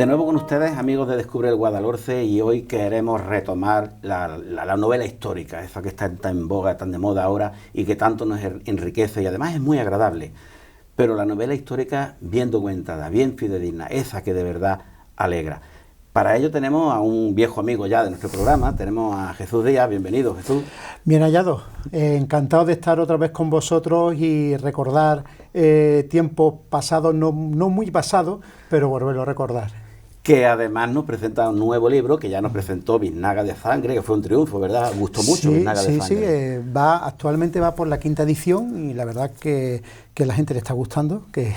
De nuevo con ustedes, amigos de Descubre el Guadalhorce, y hoy queremos retomar la novela histórica, esa que está tan en boga, tan de moda ahora y que tanto nos enriquece y además es muy agradable. Pero la novela histórica bien documentada, bien fidedigna, esa que de verdad alegra. Para ello tenemos a un viejo amigo ya de nuestro programa, tenemos a Jesús Díaz. Bienvenido, Jesús. Bien hallado, encantado de estar otra vez con vosotros y recordar tiempos pasados, no muy pasados, pero volverlo a recordar. Que además nos presenta un nuevo libro que ya nos presentó Biznaga de Sangre, que fue un triunfo, ¿verdad? Gustó mucho Biznaga de Sangre. Sí, actualmente va por la 5ª edición y la verdad que a la gente le está gustando, que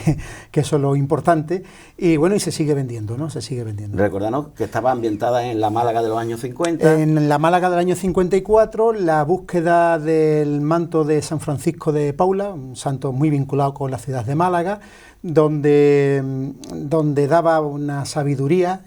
eso es lo importante, y bueno, y se sigue vendiendo, ¿no? Se sigue vendiendo. Recordanos que estaba ambientada en la Málaga de los años 50. En la Málaga del año 54, la búsqueda del manto de San Francisco de Paula, un santo muy vinculado con la ciudad de Málaga, donde daba una sabiduría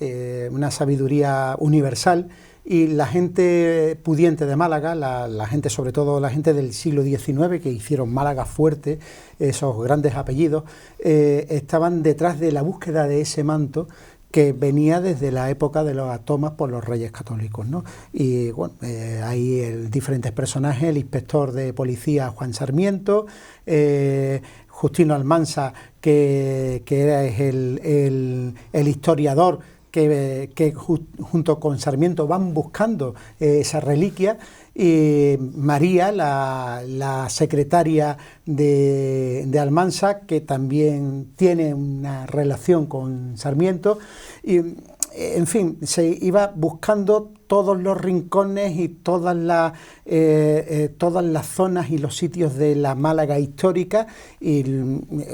universal, y la gente pudiente de Málaga, la gente, sobre todo la gente del siglo XIX, que hicieron Málaga fuerte, esos grandes apellidos, estaban detrás de la búsqueda de ese manto que venía desde la época de las tomas por los reyes católicos, ¿no? Y bueno, hay diferentes personajes: el inspector de policía Juan Sarmiento, Justino Almansa, que era el historiador que junto con Sarmiento van buscando esa reliquia, y María, la secretaria de Almansa, que también tiene una relación con Sarmiento, y en fin, se iba buscando todos los rincones y todas las zonas y los sitios de la Málaga histórica, y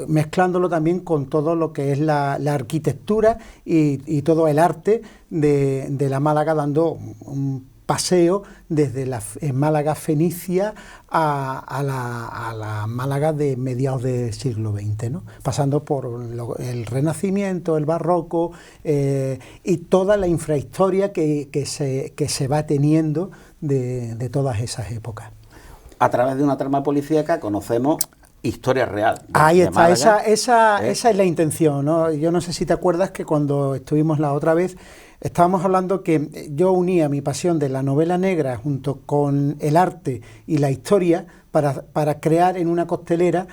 mezclándolo también con todo lo que es la arquitectura y todo el arte de la Málaga, dando un paseo desde la Málaga fenicia a la Málaga de mediados del siglo XX, ¿no? Pasando por el Renacimiento, el Barroco, y toda la infrahistoria que se va teniendo de todas esas épocas. A través de una trama policíaca conocemos historia real. Ahí está, esa es la intención, ¿no? Yo no sé si te acuerdas que cuando estuvimos la otra vez estábamos hablando que yo unía mi pasión de la novela negra junto con el arte y la historia para crear en una costelera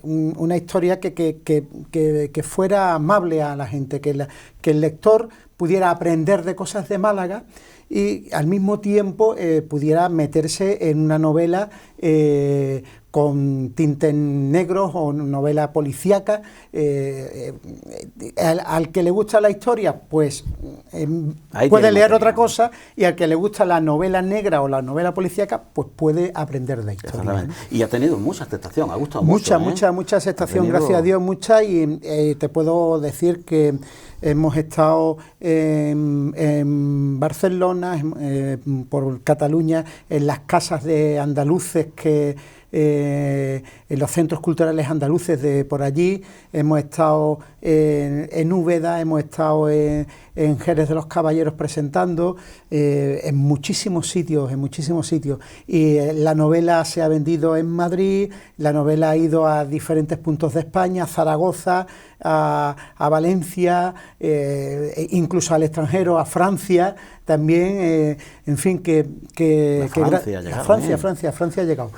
una historia que fuera amable a la gente, que el lector pudiera aprender de cosas de Málaga y al mismo tiempo pudiera meterse en una novela con tintes negros o novela policíaca. Al que le gusta la historia, pues puede leer otra cosa, y al que le gusta la novela negra o la novela policíaca, pues puede aprender de historia. Exactamente. Y ha tenido mucha aceptación, ha gustado mucha, mucho. Mucha aceptación, gracias a Dios, mucha, y te puedo decir que hemos estado en Barcelona, por Cataluña, en las casas de andaluces en los centros culturales andaluces de por allí, hemos estado en Úbeda, hemos estado en Jerez de los Caballeros presentando, en muchísimos sitios, y la novela se ha vendido en Madrid, la novela ha ido a diferentes puntos de España, a Zaragoza, a Valencia, incluso al extranjero, a Francia también, en fin, Francia ha llegado.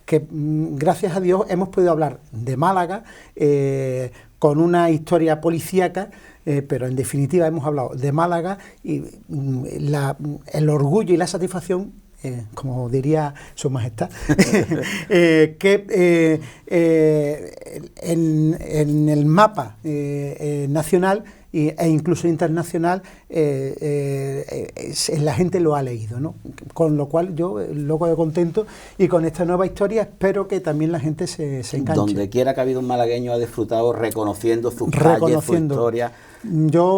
Que gracias a Dios hemos podido hablar de Málaga con una historia policíaca, pero en definitiva hemos hablado de Málaga, y el orgullo y la satisfacción, como diría Su Majestad, que en el mapa nacional e incluso internacional, la gente lo ha leído, ¿no? Con lo cual yo loco de contento, y con esta nueva historia espero que también la gente se enganche. Donde quiera que ha habido un malagueño ha disfrutado reconociendo sus calles, su historia.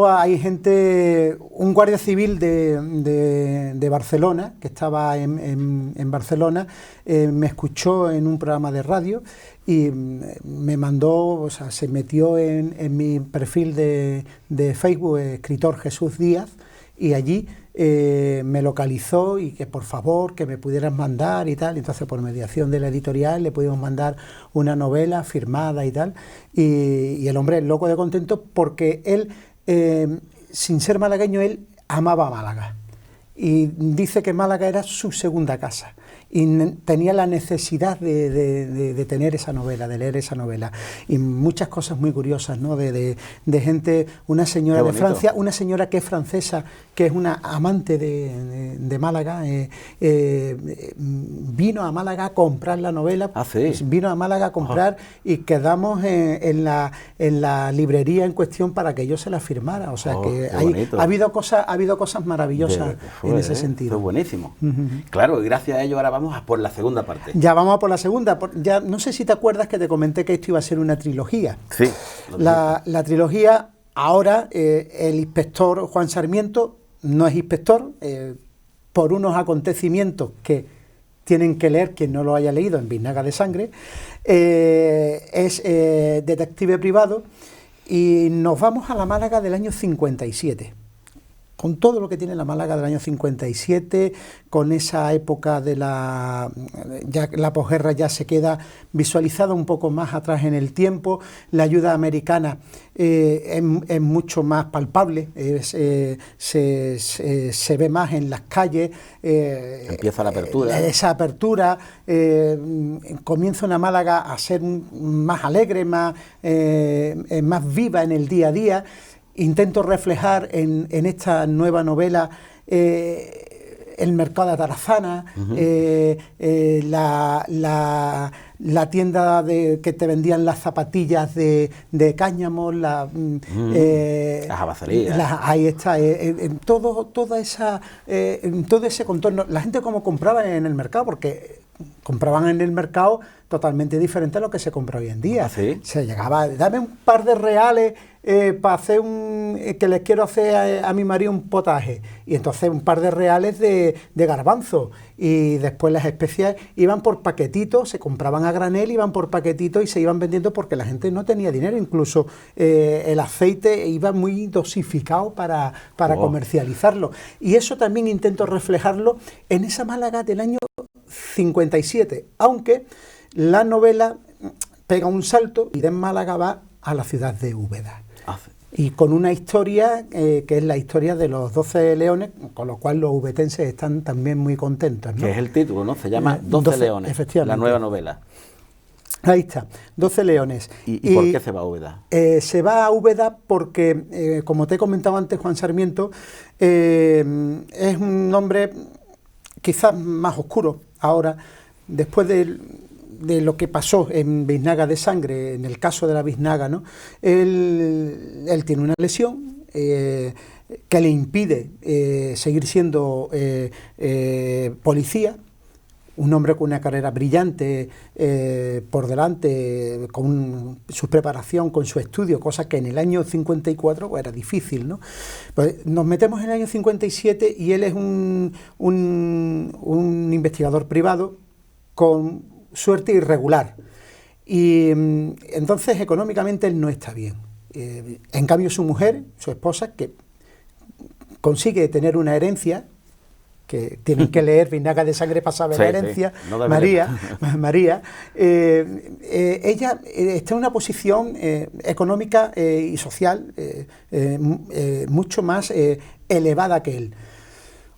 Hay gente, un guardia civil de Barcelona, que estaba en Barcelona, me escuchó en un programa de radio y me mandó, se metió en mi perfil de Facebook, escritor Jesús Díaz, y allí me localizó y que por favor que me pudieran mandar y tal. Entonces, por mediación de la editorial le pudimos mandar una novela firmada y tal, y el hombre loco de contento porque él sin ser malagueño, él amaba Málaga. Y dice que Málaga era su segunda casa. Y tenía la necesidad de tener esa novela, de leer esa novela. Y muchas cosas muy curiosas, ¿no? De gente, una señora de Francia, una señora que es francesa, que es una amante de Málaga, vino a Málaga a comprar la novela. Ah, sí. Vino a Málaga a comprar y quedamos en la librería en cuestión para que yo se la firmara. O sea que ha habido cosas maravillosas en ese sentido. Fue buenísimo. Claro, y gracias a ello ahora vamos a por la segunda parte. Ya vamos a por la segunda. Ya no sé si te acuerdas que te comenté que esto iba a ser una trilogía. Sí. La trilogía, ahora el inspector Juan Sarmiento no es inspector, por unos acontecimientos que tienen que leer quien no lo haya leído en Biznaga de Sangre, es detective privado, y nos vamos a la Málaga del año 57. Con todo lo que tiene la Málaga del año 57, con esa época de la posguerra ya se queda visualizada un poco más atrás en el tiempo, la ayuda americana es mucho más palpable, se ve más en las calles. Empieza la apertura. Esa apertura, comienza una Málaga a ser más alegre, más viva en el día a día. Intento reflejar en esta nueva novela el mercado de Atarazana, la tienda que te vendían las zapatillas de cáñamo, las abacerías. Ahí está, todo ese contorno. La gente como compraba en el mercado, porque compraban en el mercado totalmente diferente a lo que se compra hoy en día. ¿Ah, sí? Se llegaba, dame un par de reales para hacer que les quiero hacer a mi marido un potaje, y entonces un par de reales de garbanzo, y después las especias iban por paquetitos, se compraban a granel, iban por paquetitos y se iban vendiendo porque la gente no tenía dinero. Incluso el aceite iba muy dosificado para comercializarlo, y eso también intento reflejarlo en esa Málaga del año 57, aunque la novela pega un salto y de Málaga va a la ciudad de Úbeda. Y con una historia que es la historia de los 12 leones, con lo cual los ubetenses están también muy contentos, ¿no? Que es el título, ¿no? Se llama 12 leones, efectivamente. La nueva novela. Ahí está, 12 leones. ¿Y por qué se va a Úbeda? Se va a Úbeda porque, como te he comentado antes, Juan Sarmiento es un hombre quizás más oscuro ahora, después de lo que pasó en Biznaga de Sangre, en el caso de la Biznaga, ¿no? Él tiene una lesión que le impide seguir siendo policía, un hombre con una carrera brillante por delante, con su preparación, con su estudio, cosa que en el año 54 pues, era difícil, ¿no? Pues nos metemos en el año 57 y él es un investigador privado con suerte irregular, y entonces económicamente él no está bien. En cambio su mujer, su esposa, que consigue tener una herencia, que tienen que leer Biznaga de Sangre para saber la herencia, sí. No María, ella está en una posición económica y social mucho más elevada que él.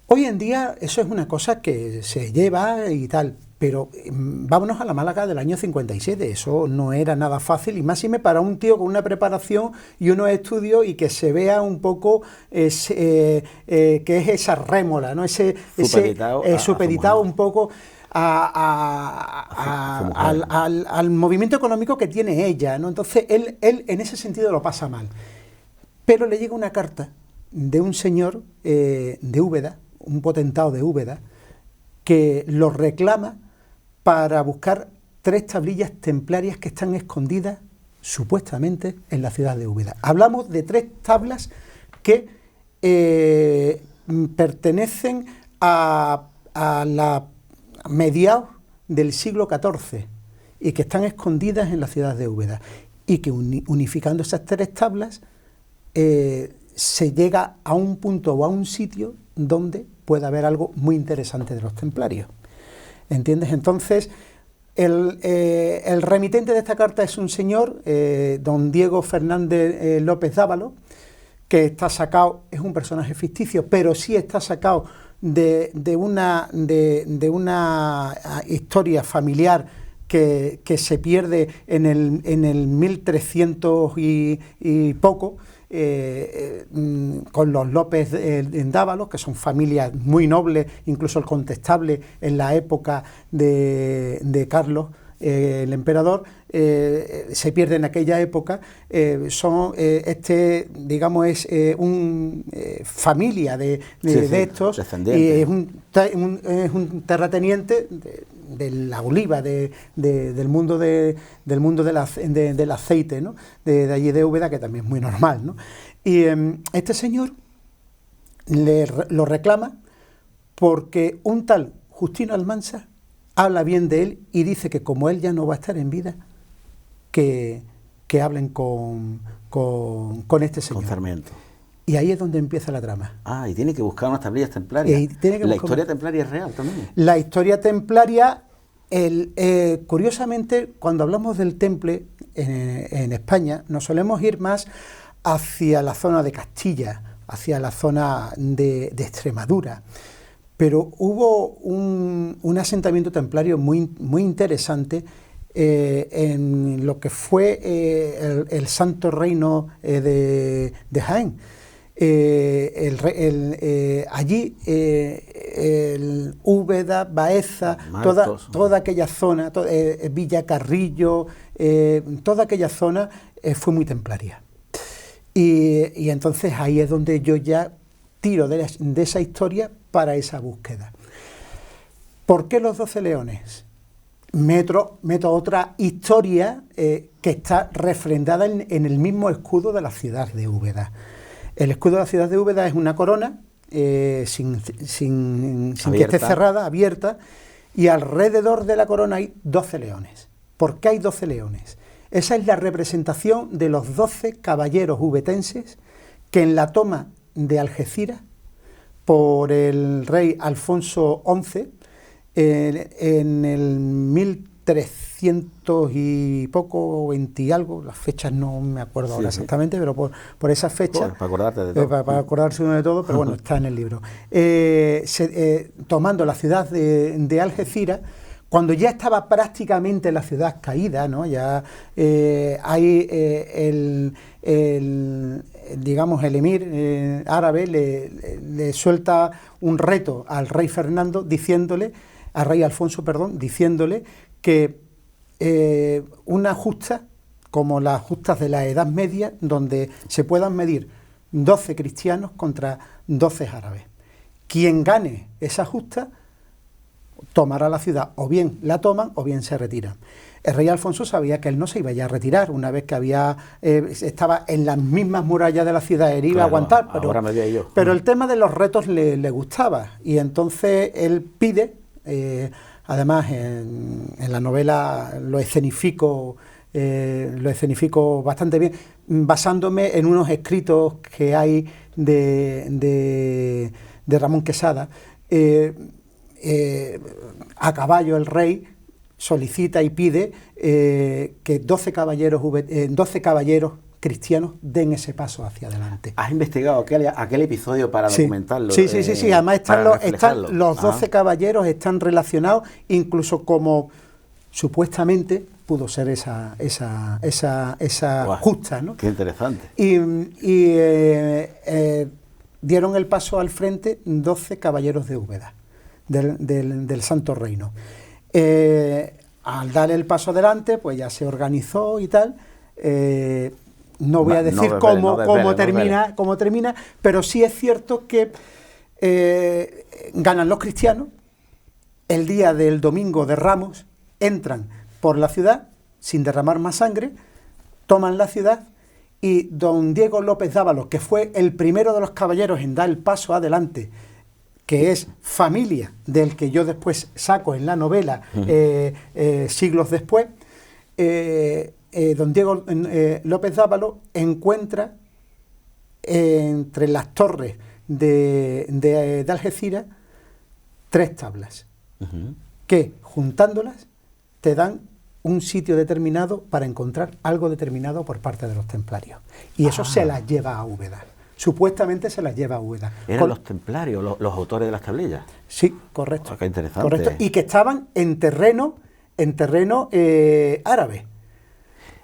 Hoy en día eso es una cosa que se lleva y tal, pero vámonos a la Málaga del año 57, eso no era nada fácil, y máxime para un tío con una preparación y unos estudios, y que se vea un poco que es esa rémora, ¿no? Supeditado un poco al movimiento económico que tiene ella, ¿no? Entonces él en ese sentido lo pasa mal, pero le llega una carta de un señor de Úbeda, un potentado de Úbeda, que lo reclama para buscar 3 tablillas templarias que están escondidas supuestamente en la ciudad de Úbeda. Hablamos de 3 tablas que pertenecen a mediados del siglo XIV y que están escondidas en la ciudad de Úbeda, y que unificando esas 3 tablas se llega a un punto o a un sitio donde puede haber algo muy interesante de los templarios. ¿Entiendes? Entonces, el remitente de esta carta es un señor, don Diego Fernández López Dávalo, que está sacado, es un personaje ficticio, pero sí está sacado de una historia familiar que se pierde en el 1300 y poco, con los López en Dávalos, que son familias muy nobles, incluso el condestable en la época de Carlos, el emperador, se pierde en aquella época. Digamos, es una familia de estos, y es un terrateniente de la oliva, del mundo del aceite, ¿no? De allí de Úbeda, que también es muy normal, ¿no? Y este señor lo reclama porque un tal Justino Almansa habla bien de él y dice que como él ya no va a estar en vida, que hablen con este señor. Con Sarmiento. Y ahí es donde empieza la trama. Ah, y tiene que buscar unas tablillas templarias. La historia templaria es real también. La historia templaria, curiosamente, cuando hablamos del temple en España, nos solemos ir más hacia la zona de Castilla, hacia la zona de Extremadura. Pero hubo un asentamiento templario muy, muy interesante en lo que fue el Santo Reino de Jaén. Allí el Úbeda, Baeza, toda aquella zona, Villa Carrillo, toda aquella zona fue muy templaria. Y entonces ahí es donde yo ya tiro de esa historia para esa búsqueda. ¿Por qué los 12 leones? Meto otra historia que está refrendada en el mismo escudo de la ciudad de Úbeda. El escudo de la ciudad de Úbeda es una corona sin que esté cerrada, abierta, y alrededor de la corona hay 12 leones. ¿Por qué hay 12 leones? Esa es la representación de los 12 caballeros ubetenses que en la toma de Algeciras por el rey Alfonso XI en el 1300 y poco, 20 y algo, las fechas no me acuerdo ahora exactamente, pero por esas fechas, para acordarte de todo. Para acordarse uno de todo, pero bueno, está en el libro. Tomando la ciudad de Algeciras, cuando ya estaba prácticamente la ciudad caída, ¿no? Ya hay digamos, el emir árabe le suelta un reto al rey Fernando, al rey Alfonso, diciéndole que una justa, como las justas de la Edad Media, donde se puedan medir 12 cristianos contra 12 árabes. Quien gane esa justa tomará la ciudad, o bien la toman o bien se retiran. El rey Alfonso sabía que él no se iba ya a retirar, una vez que estaba en las mismas murallas de la ciudad, él iba a aguantar, pero el tema de los retos le gustaba, y entonces él pide, además en la novela lo escenifico bastante bien, basándome en unos escritos que hay de Ramón Quesada. A caballo el rey solicita y pide que 12 caballeros cristianos den ese paso hacia adelante. ¿Has investigado aquel episodio para documentarlo? Sí. Además los 12 caballeros están relacionados, incluso como supuestamente pudo ser esa justa, ¿no? Qué interesante. Y dieron el paso al frente 12 caballeros de Úbeda, del Santo Reino. Al dar el paso adelante, pues ya se organizó y tal. No voy a decir cómo termina, pero sí es cierto que ganan los cristianos. El día del domingo de Ramos entran por la ciudad sin derramar más sangre, toman la ciudad, y don Diego López Dávalos, que fue el primero de los caballeros en dar el paso adelante, que es familia del que yo después saco en la novela siglos después, don Diego López Dávalos encuentra entre las torres de Algeciras 3 tablas, que juntándolas te dan un sitio determinado para encontrar algo determinado por parte de los templarios. Y eso se las lleva a Úbeda. supuestamente se las lleva Úbeda. ¿Eran los templarios, los autores de las tablillas? Sí, correcto. Oh, qué interesante. Correcto. Y que estaban en terreno árabe.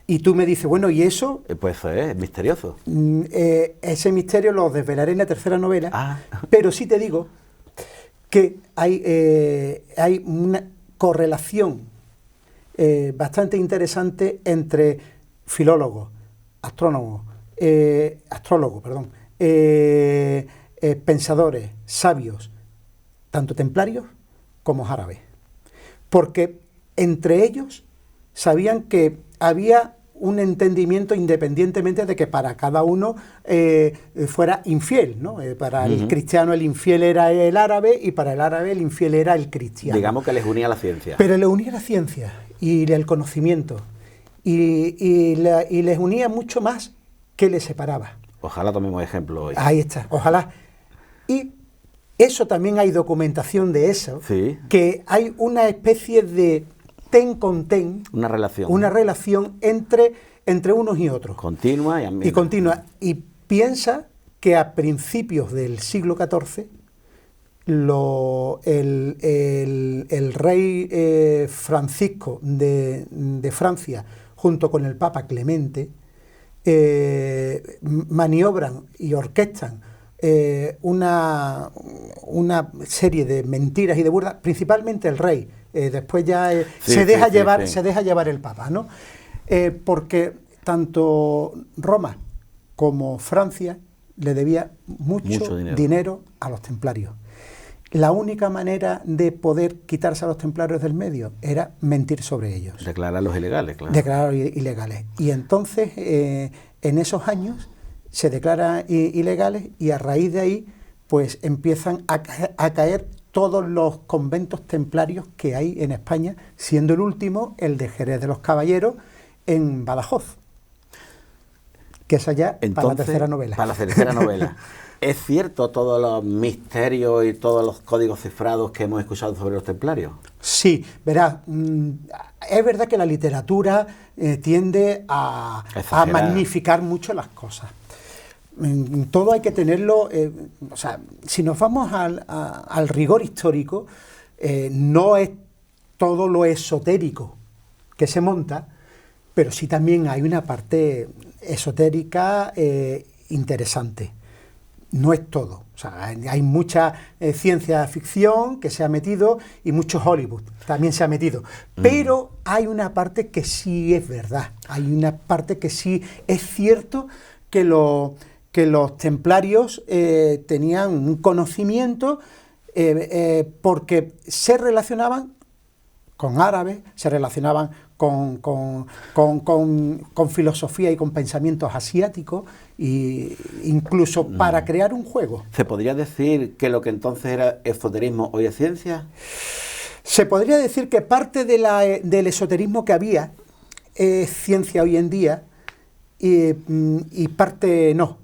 Y tú me dices, bueno, ¿y eso? Pues eso es misterioso. Ese misterio lo desvelaré en la tercera novela, Ah. pero sí te digo que hay una correlación bastante interesante entre filólogos, astrólogos, pensadores, sabios, tanto templarios como árabes. Porque entre ellos sabían que había un entendimiento independientemente de que para cada uno fuera infiel, ¿no? Para el cristiano el infiel era el árabe y para el árabe el infiel era el cristiano. Digamos que les unía la ciencia. Pero les unía la ciencia y el conocimiento y les unía mucho más que les separaba. Ojalá tomemos ejemplo hoy. Ahí está, ojalá. Y eso también hay documentación de eso, Sí. que hay una especie de ten con ten, Una relación. una relación entre unos y otros. Continua y amena. Y continua. Y piensa que a principios del siglo XIV el rey Francisco de Francia, junto con el Papa Clemente, maniobran y orquestan una serie de mentiras y de burlas, principalmente el rey. Después ya se deja llevar el Papa, ¿no? Porque tanto Roma como Francia le debía mucho dinero a los templarios. La única manera de poder quitarse a los templarios del medio era mentir sobre ellos. Declararlos ilegales, claro. Declararlos ilegales. Y entonces, en esos años, se declaran ilegales y a raíz de ahí, pues empiezan a caer todos los conventos templarios que hay en España, siendo el último el de Jerez de los Caballeros en Badajoz, que es allá. Entonces, para la tercera novela. Para la tercera novela. ¿Es cierto todos los misterios y todos los códigos cifrados que hemos escuchado sobre los templarios? Sí, verás, es verdad que la literatura tiende a magnificar mucho las cosas. Todo hay que tenerlo, o sea, si nos vamos al rigor histórico, no es todo lo esotérico que se monta, pero sí también hay una parte esotérica interesante. No es todo, o sea, hay mucha ciencia ficción que se ha metido y mucho Hollywood también se ha metido, pero hay una parte que sí es verdad, hay una parte que sí es cierto que los templarios tenían un conocimiento porque se relacionaban con árabes, se relacionaban con filosofía y con pensamientos asiáticos, e incluso para crear un juego. ¿Se podría decir que lo que entonces era esoterismo hoy es ciencia? Se podría decir que parte del esoterismo que había es ciencia hoy en día y parte no.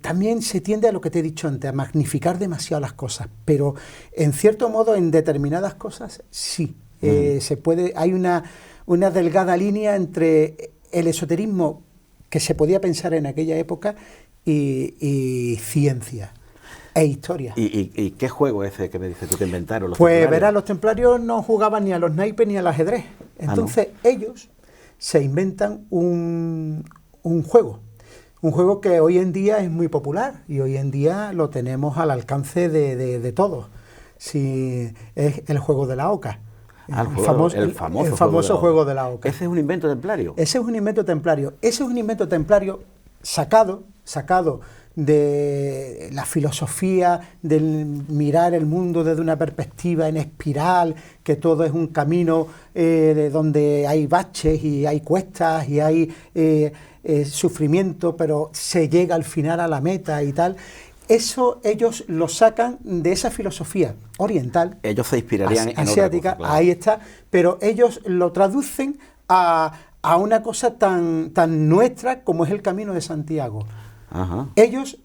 También se tiende a lo que te he dicho antes, a magnificar demasiado las cosas, pero en cierto modo en determinadas cosas sí. Se puede, hay una delgada línea entre el esoterismo que se podía pensar en aquella época y ciencia e historia. ¿Y qué juego es ese que me dices tú que inventaron los pues templarios? verás, los templarios no jugaban ni a los naipes ni al ajedrez. Entonces ellos se inventan un juego. Un juego que hoy en día es muy popular y hoy en día lo tenemos al alcance de todos. Si es el juego de la oca. El famoso juego de la oca. ¿Ese es un invento templario? Ese es un invento templario. Ese es un invento templario sacado de la filosofía del mirar el mundo desde una perspectiva en espiral, que todo es un camino de donde hay baches y hay cuestas y hay sufrimiento, pero se llega al final a la meta y tal. Eso ellos lo sacan de esa filosofía oriental. Ellos se inspirarían en asiática, otra cosa, claro. Ahí está, pero ellos lo traducen a una cosa tan nuestra como es el Camino de Santiago. Ajá. Ellos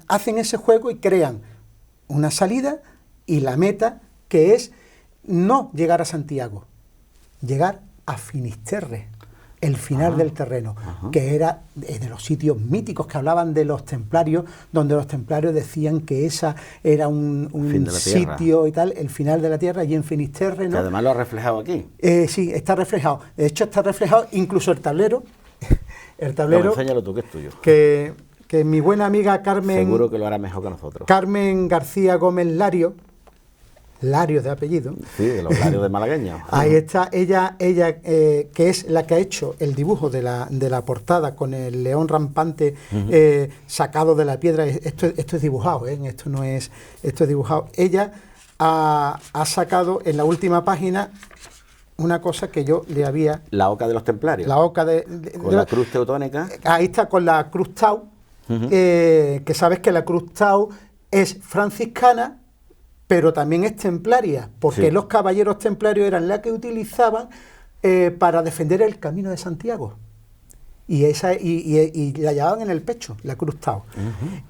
hacen ese juego y crean una salida y la meta, que es no llegar a Santiago, llegar a Finisterre. el final del terreno, que era de los sitios míticos que hablaban de los templarios, donde los templarios decían que esa era un sitio y tal, el final de la tierra, allí en Finisterre, ¿no? Que además lo ha reflejado aquí. Sí, está reflejado. De hecho, está reflejado incluso el tablero. El tablero. No, enséñalo tú, que es tuyo. Que mi buena amiga Carmen. Seguro que lo hará mejor que nosotros. Carmen García Gómez Lario de apellido. Sí, de los Larios de malagueños. Ahí está, ella que es la que ha hecho el dibujo de la portada con el león rampante sacado de la piedra. Esto es dibujado, esto es dibujado. Ella ha sacado en la última página una cosa que yo le había... La oca de los templarios. La oca con la cruz teutónica. Ahí está, con la cruz Tau, que sabes que la cruz Tau es franciscana, pero también es templaria, porque los caballeros templarios eran la que utilizaban para defender el Camino de Santiago. Y la llevaban en el pecho, la cruz Tau.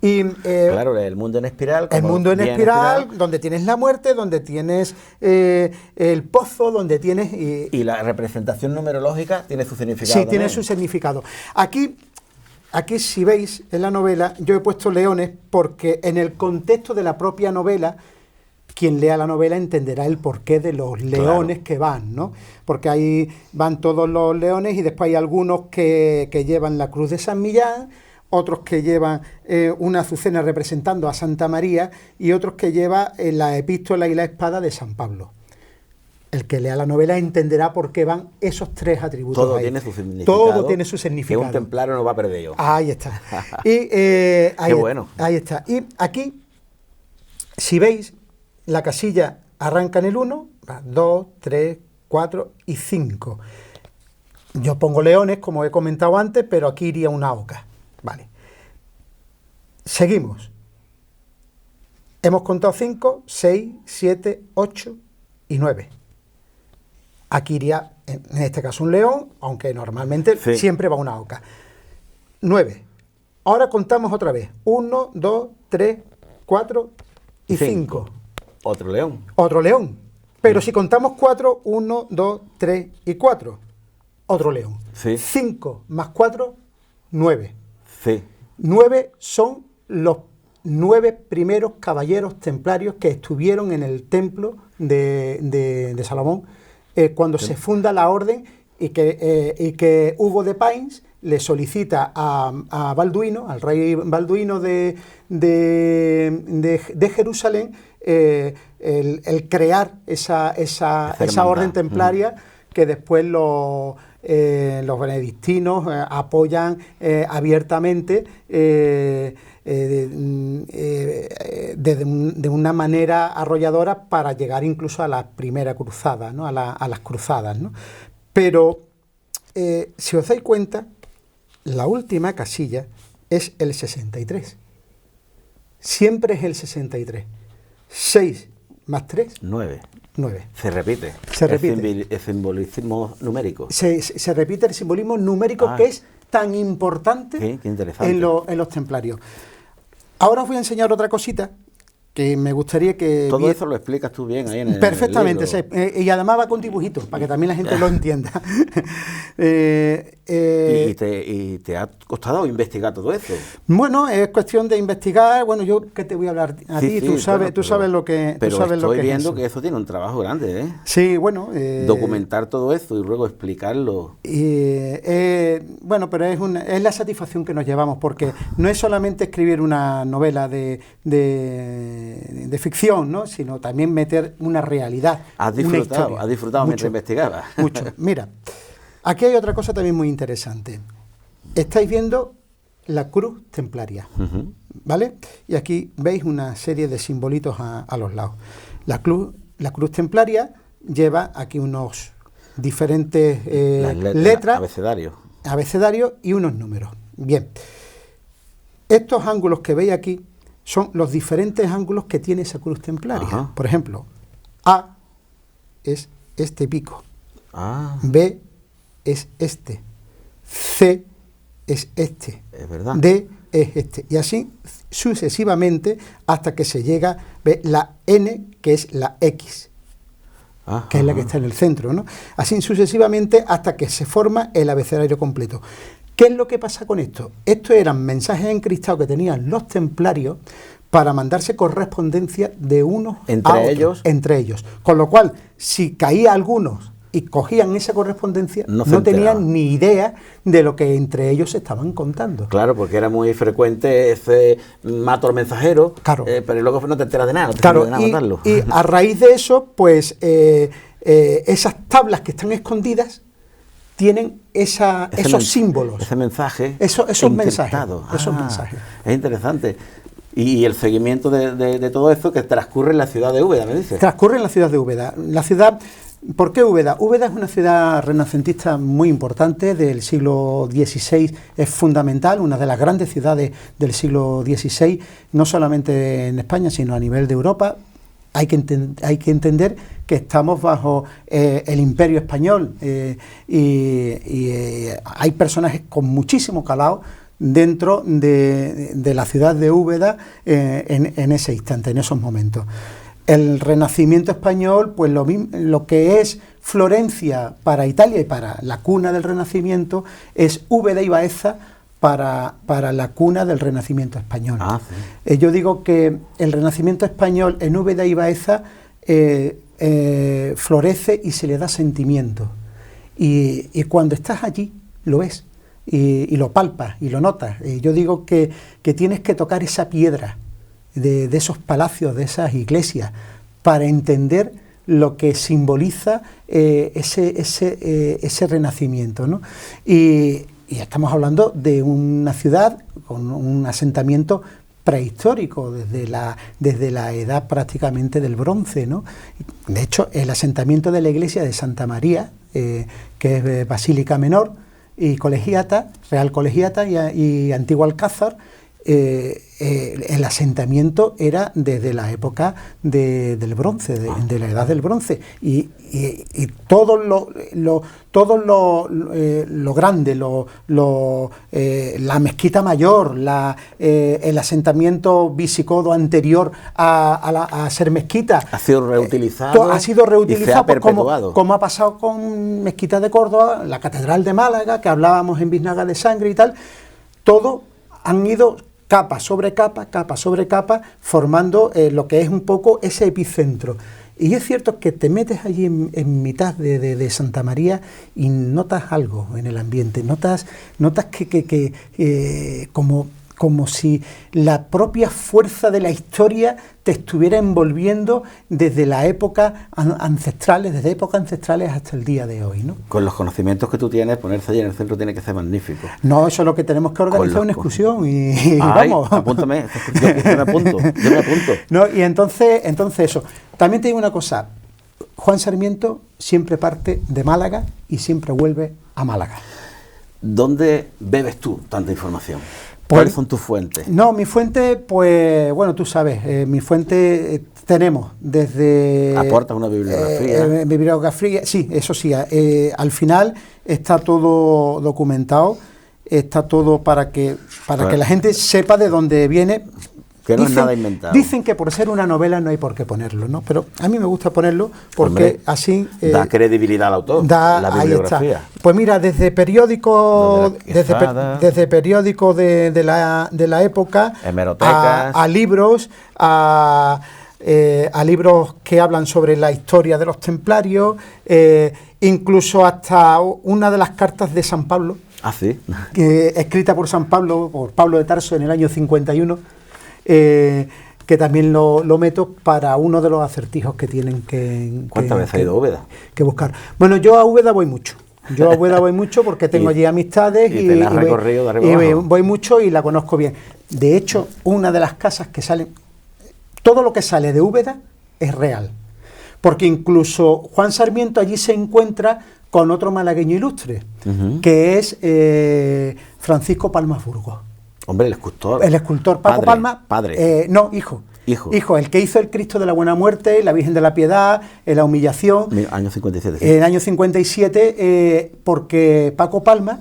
Claro, el mundo en espiral. El mundo en espiral, donde tienes la muerte, donde tienes el pozo, donde tienes... Y la representación numerológica tiene su significado. Sí, tiene su significado. Aquí, si veis, en la novela, yo he puesto leones porque en el contexto de la propia novela, quien lea la novela entenderá el porqué de los leones que van, ¿no? Porque ahí van todos los leones y después hay algunos que llevan la cruz de San Millán, otros que llevan una azucena representando a Santa María y otros que llevan la epístola y la espada de San Pablo. El que lea la novela entenderá por qué van esos tres atributos. Todo ahí. Tiene su significado. Todo tiene su significado. Que un templario no va a perder yo. Ahí está. Qué bueno. Ahí está. Y aquí, si veis, la casilla arranca en el 1, 2, 3, 4 y 5. Yo pongo leones, como he comentado antes, pero aquí iría una oca. Vale. Seguimos. Hemos contado 5, 6, 7, 8 y 9. Aquí iría, en este caso, un león, aunque normalmente siempre va una oca. 9. Ahora contamos otra vez. 1, 2, 3, 4 y 5. Otro león. Otro león. Pero si contamos 4, 1, 2, 3 y 4. Otro león. 5 más 4, 9. 9 son los 9 primeros caballeros templarios que estuvieron en el templo de Salomón cuando se funda la orden y que Hugo de Payns le solicita a Balduino, al rey Balduino de Jerusalén, el crear esa orden templaria que después los benedictinos apoyan abiertamente de una manera arrolladora para llegar incluso a la primera cruzada, ¿no? a las cruzadas, ¿no? Pero si os dais cuenta, la última casilla es el 63. Siempre es el 63. 6 más 3. 9. 9. Se repite. Se repite. El simbolismo numérico. Se repite el simbolismo numérico que es tan importante qué interesante. en los templarios. Ahora os voy a enseñar otra cosita que me gustaría que... Todo eso lo explicas tú bien ahí en el perfectamente, libro. Sí. Y además va con dibujitos, para que también la gente lo entienda. ¿Y te ha costado investigar todo eso? Bueno, es cuestión de investigar. Bueno, yo qué te voy a hablar a ti, tú sabes lo que pero tú sabes estoy lo que viendo es que eso tiene un trabajo grande, ¿eh? Sí, bueno. Documentar todo eso y luego explicarlo. Bueno, pero es la satisfacción que nos llevamos, porque no es solamente escribir una novela de ficción, ¿no? Sino también meter una realidad. Has disfrutado mientras investigabas. Mucho. Mira, aquí hay otra cosa también muy interesante. Estáis viendo la cruz templaria, ¿vale? Y aquí veis una serie de simbolitos a los lados. La cruz templaria lleva aquí unos diferentes letras, abecedarios y unos números. Bien, estos ángulos que veis aquí son los diferentes ángulos que tiene esa cruz templaria. Por ejemplo, A es este pico, B es este, C es este, es verdad. D es este, y así sucesivamente hasta que se llega a la N, que es la X. que es la que está en el centro, ¿no? Así sucesivamente hasta que se forma el abecedario completo. ¿Qué es lo que pasa con esto? Estos eran mensajes encriptados que tenían los templarios para mandarse correspondencia de unos a otros, entre ellos. Con lo cual, si caía algunos y cogían esa correspondencia, no tenían ni idea de lo que entre ellos se estaban contando. Claro, porque era muy frecuente ese mato al mensajero, claro. Pero luego no te enteras de nada, no te claro, enteras de nada matarlo. Y a raíz de eso, pues esas tablas que están escondidas tienen esos símbolos. Ese mensaje. Esos mensajes. Esos mensajes. Es interesante. Y el seguimiento de todo esto que transcurre en la ciudad de Úbeda, me dices. Transcurre en la ciudad de Úbeda. La ciudad, ¿por qué Úbeda? Úbeda es una ciudad renacentista muy importante del siglo XVI, es fundamental, una de las grandes ciudades del siglo XVI, no solamente en España, sino a nivel de Europa. Hay que entender que estamos bajo el Imperio Español y hay personajes con muchísimo calado dentro de la ciudad de Úbeda en ese instante, en esos momentos. El Renacimiento español, pues lo que es Florencia para Italia y para la cuna del Renacimiento, es Úbeda y Baeza para la cuna del Renacimiento español. Sí. Yo digo que el Renacimiento español en Úbeda y Baeza florece y se le da sentimiento. Y cuando estás allí, lo ves. Y lo palpas y lo notas. Yo digo que tienes que tocar esa piedra de esos palacios, de esas iglesias, para entender lo que simboliza ese renacimiento, ¿no? Y estamos hablando de una ciudad con un asentamiento prehistórico, desde la edad prácticamente del bronce, ¿no? De hecho, el asentamiento de la iglesia de Santa María, que es Basílica Menor, y Colegiata, Real Colegiata y Antiguo Alcázar, el asentamilo era desde la época del bronce, de la edad del bronce, y todo lo grande, la mezquita mayor, el asentamiento visigodo anterior a ser mezquita, ha sido reutilizado, y se ha perpetuado, como ha pasado con Mezquita de Córdoba, la Catedral de Málaga, que hablábamos en Biznaga de Sangre y tal. Todo han ido capa sobre capa, formando lo que es un poco ese epicentro. Y es cierto que te metes allí en mitad de Santa María y notas algo en el ambiente, notas que como si la propia fuerza de la historia te estuviera envolviendo desde la época ancestrales, hasta el día de hoy, ¿no? Con los conocimientos que tú tienes, ponerse allí en el centro tiene que ser magnífico. No, eso es lo que tenemos que organizar, una excursión y vamos. Apúntame, yo me apunto. No, y entonces eso. También te digo una cosa, Juan Sarmiento siempre parte de Málaga y siempre vuelve a Málaga. ¿Dónde bebes tú tanta información? ¿Cuáles son tus fuentes? No, mi fuente, pues, bueno, tú sabes, mi fuente tenemos desde... ¿Aportas una bibliografía? Bibliografía, sí, eso sí. Al final está todo documentado, está todo para que la gente sepa de dónde viene. Que no es nada inventado. Dicen que por ser una novela no hay por qué ponerlo, ¿no? Pero a mí me gusta ponerlo porque así... da credibilidad al autor, la bibliografía. Ahí está. Pues mira, desde periódicos de la época, hemerotecas, a libros, a libros que hablan sobre la historia de los templarios, incluso hasta una de las cartas de San Pablo, escrita por San Pablo, por Pablo de Tarso en el año 51, que también lo meto para uno de los acertijos que tienen que... ¿Cuántas veces has ido a Úbeda? Que buscar. Bueno, yo a Úbeda voy mucho. Porque tengo allí amistades y te la has recorrido de arriba abajo. Voy mucho y la conozco bien. De hecho, una de las casas que salen... Todo lo que sale de Úbeda es real. Porque incluso Juan Sarmiento allí se encuentra con otro malagueño ilustre, que es Francisco Palmas Burgos. Hombre, el escultor. El escultor Paco Palma. Padre. No, hijo. Hijo, el que hizo el Cristo de la Buena Muerte, la Virgen de la Piedad, la Humillación. Año 57. Sí. El año 57, porque Paco Palma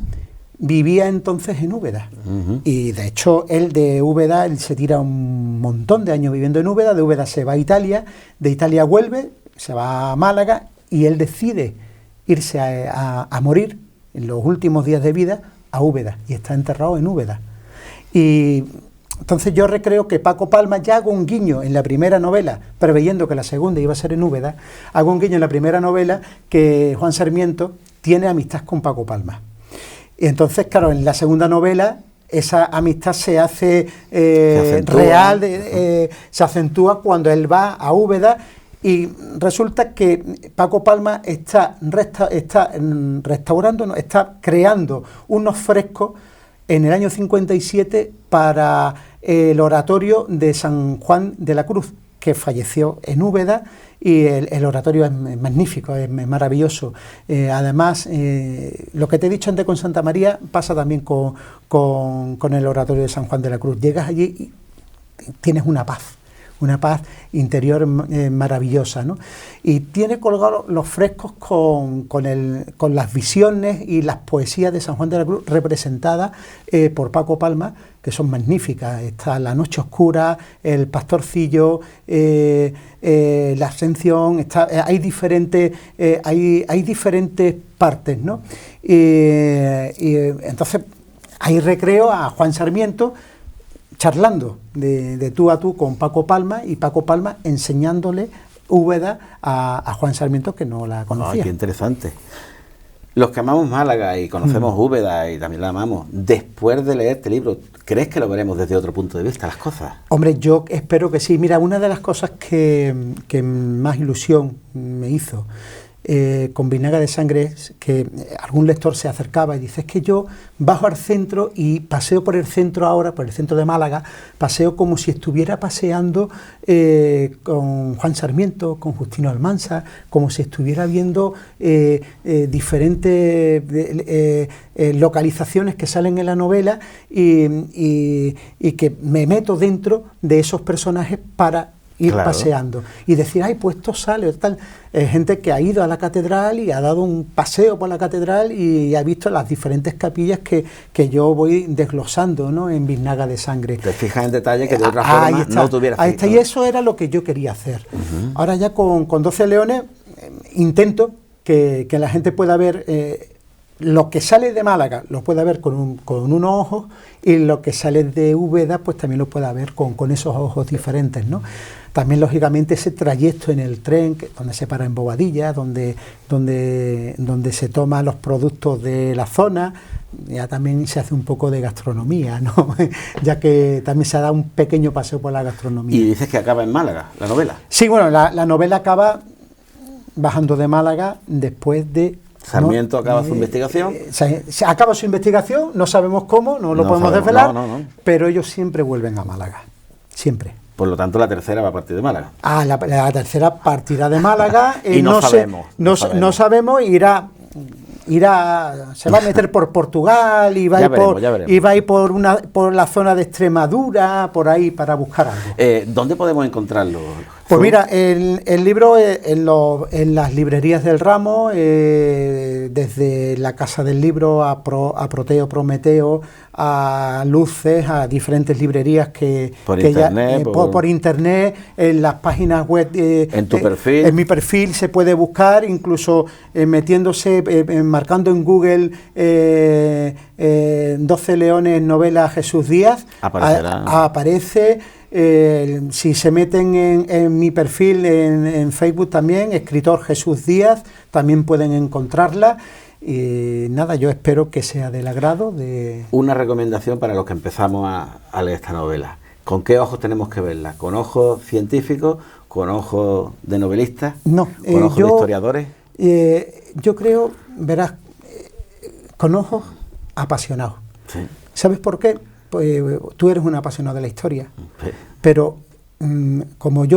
vivía entonces en Úbeda. Y de hecho, él de Úbeda, él se tira un montón de años viviendo en Úbeda. De Úbeda se va a Italia, de Italia vuelve, se va a Málaga y él decide irse a morir en los últimos días de vida a Úbeda, y está enterrado en Úbeda. Y entonces yo recreo que Paco Palma, ya hago un guiño en la primera novela, preveyendo que la segunda iba a ser en Úbeda, hago un guiño en la primera novela que Juan Sarmiento tiene amistad con Paco Palma. Y entonces, claro, en la segunda novela esa amistad se hace real, se acentúa cuando él va a Úbeda, y resulta que Paco Palma está creando unos frescos en el año 57 para el oratorio de San Juan de la Cruz, que falleció en Úbeda, y el oratorio es magnífico, es maravilloso. Además, lo que te he dicho antes con Santa María pasa también con el oratorio de San Juan de la Cruz. Llegas allí y tienes una paz interior maravillosa, ¿no? Y tiene colgados los frescos con las visiones y las poesías de San Juan de la Cruz representadas por Paco Palma, que son magníficas. Está La Noche Oscura, El Pastorcillo, La Ascensión, hay diferentes partes, ¿no? Y entonces ahí recreo a Juan Sarmiento charlando de tú a tú con Paco Palma, y Paco Palma enseñándole Úbeda a Juan Sarmiento, que no la conocía. Ay, qué interesante. Los que amamos Málaga y conocemos Úbeda y también la amamos, después de leer este libro, ¿crees que lo veremos desde otro punto de vista, las cosas? Hombre, yo espero que sí. Mira, una de las cosas que más ilusión me hizo con Vinagre de Sangre es que algún lector se acercaba y dice: es que yo bajo al centro y paseo por el centro ahora, por el centro de Málaga, paseo como si estuviera paseando con Juan Sarmiento, con Justino Almansa, como si estuviera viendo diferentes localizaciones que salen en la novela, y que me meto dentro de esos personajes para ir paseando y decir: ay, pues esto sale, tal. Gente que ha ido a la catedral y ha dado un paseo por la catedral y ha visto las diferentes capillas que yo voy desglosando, ¿no?, en Biznaga de Sangre. Te fijas en detalle que de otra forma no tuvieras visto. Y eso era lo que yo quería hacer. Ahora ya con 12 leones intento que la gente pueda ver lo que sale de Málaga, lo pueda ver con unos ojos, y lo que sale de Úbeda pues también lo pueda ver con esos ojos diferentes, ¿no? También, lógicamente, ese trayecto en el tren, donde se para en Bobadilla, donde se toman los productos de la zona. Ya también se hace un poco de gastronomía, ¿no? Ya que también se da un pequeño paseo por la gastronomía. Y dices que acaba en Málaga, la novela. Sí, bueno, la novela acaba bajando de Málaga después de... Sarmiento acaba su investigación. Se acaba su investigación, no sabemos cómo, no lo podemos desvelar, pero ellos siempre vuelven a Málaga, siempre. Por lo tanto, la tercera va a partir de Málaga. La tercera partirá de Málaga. Y no sabemos, se va a meter por Portugal y va a ir por la zona de Extremadura, por ahí, para buscar algo. ¿Dónde podemos encontrarlo? Pues mira, el libro en las librerías del ramo, desde la Casa del Libro a Proteo, Prometeo, a Luces, a diferentes librerías por internet, en las páginas web, en tu perfil. En mi perfil se puede buscar, incluso metiéndose, marcando en Google 12 Leones, novela Jesús Díaz, aparece. Si se meten en mi perfil en Facebook también, escritor Jesús Díaz, también pueden encontrarla. Y nada, yo espero que sea del agrado de... Una recomendación para los que empezamos a leer esta novela: ¿con qué ojos tenemos que verla? ¿Con ojos científicos? ¿Con ojos de novelistas? No, ¿con ojos de historiadores? Yo creo, verás, con ojos apasionados. Sí. ¿Sabes por qué? Pues tú eres un apasionado de la historia, sí. Pero como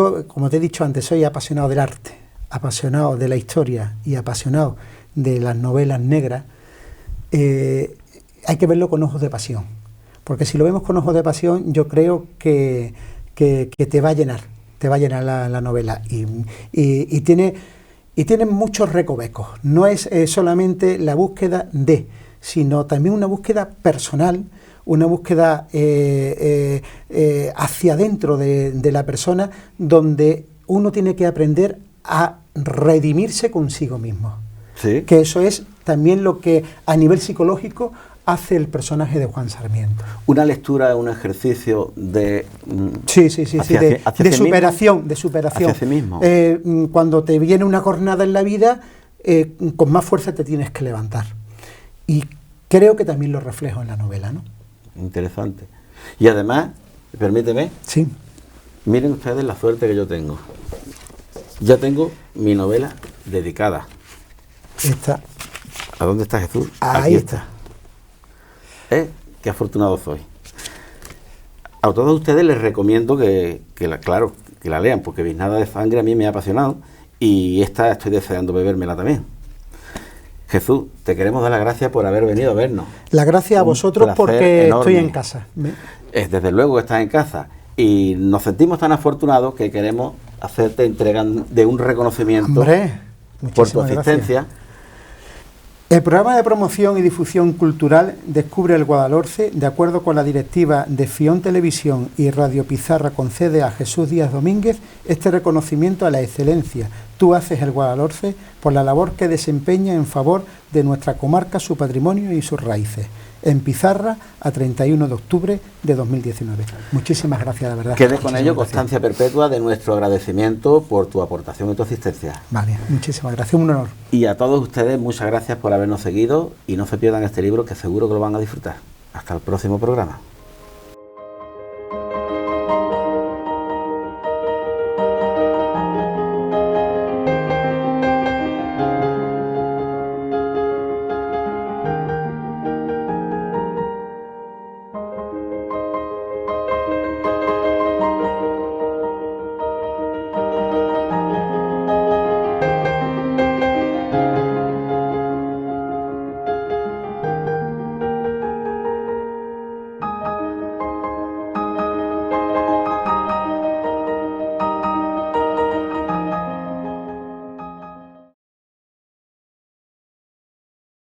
te he dicho antes, soy apasionado del arte, apasionado de la historia y apasionado de las novelas negras. Hay que verlo con ojos de pasión, porque si lo vemos con ojos de pasión, yo creo que te va a llenar la novela, y tiene muchos recovecos. No es solamente la búsqueda sino también una búsqueda personal, una búsqueda hacia adentro de la persona, donde uno tiene que aprender a redimirse consigo mismo. Sí. Que eso es también lo que a nivel psicológico hace el personaje de Juan Sarmiento. Una lectura, un ejercicio de... Sí, de superación, hacia sí mismo. Cuando te viene una jornada en la vida, con más fuerza te tienes que levantar. Y creo que también lo reflejo en la novela, ¿no? Interesante. Y además, permíteme, sí, miren ustedes la suerte que yo tengo. Ya tengo mi novela dedicada. Está. ¿A dónde está Jesús? Ahí está. Qué afortunado soy. A todos ustedes les recomiendo que la lean, porque Biznada de Sangre a mí me ha apasionado y esta estoy deseando bebérmela también. Jesús, te queremos dar las gracias por haber venido a vernos. Las gracias a vosotros porque estoy en casa. Desde luego estás en casa y nos sentimos tan afortunados que queremos hacerte entrega de un reconocimiento. Hombre, por tu asistencia. Gracias. El programa de promoción y difusión cultural Descubre el Guadalhorce, de acuerdo con la directiva de FION Televisión y Radio Pizarra, concede a Jesús Díaz Domínguez este reconocimiento a la excelencia. Tú haces el Guadalhorce por la labor que desempeña en favor de nuestra comarca, su patrimonio y sus raíces. En Pizarra, a 31 de octubre de 2019. Muchísimas gracias, la verdad. Quede con ello constancia perpetua de nuestro agradecimiento por tu aportación y tu asistencia. Vale, muchísimas gracias, un honor. Y a todos ustedes, muchas gracias por habernos seguido y no se pierdan este libro que seguro que lo van a disfrutar. Hasta el próximo programa.